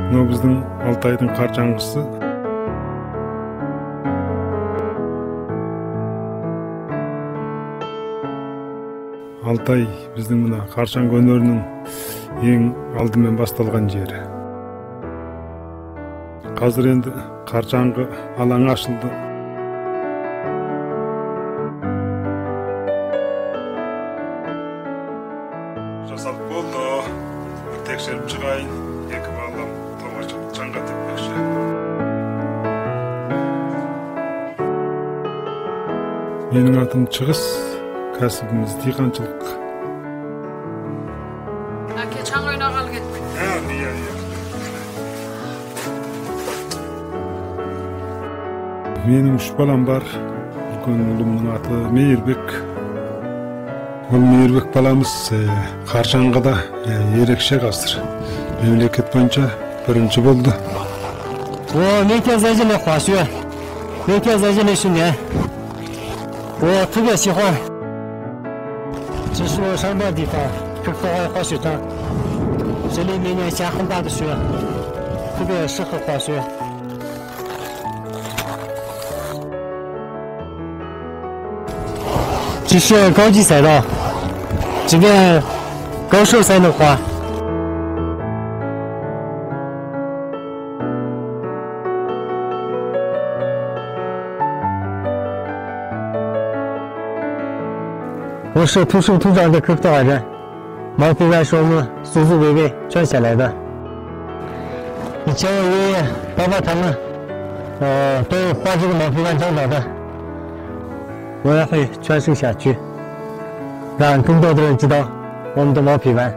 Мына біздің Алтайдың қар жаңғысы. Алтай біздің мына қаршаңғы өнерінің ең алдымен басталған жері. Қазір енді қаршаңғы алаңы ашылды. Жасалып болды. Тексеріп шығайын. Екі балам тамаша жаңға теппекші. Менің атым Шығыс, кәсібіміз диқаншылық. Әке шаң ойнағалы кеттік. Иә. Менің 3 балам бар. Үлкен ұлымның аты Мейірбек. Ол Мейірбек баламыз қаршаңғыда ерекше қазір. Мемлекет бойынша бірінші болды. 我每天在这里滑雪，每天在这里训练，我特别喜欢。这是我上班的地方，可可爱滑雪场，这里每年下很大的雪，特别适合滑雪。这是高级赛道，这边高手才能滑。我是土生土长的科克特尔人，毛皮湾是我们祖祖辈辈传下来的。以前我爷爷、爸爸他们，都滑这个毛皮湾长大的，我也会传承下去，让更多的人知道我们的毛皮湾。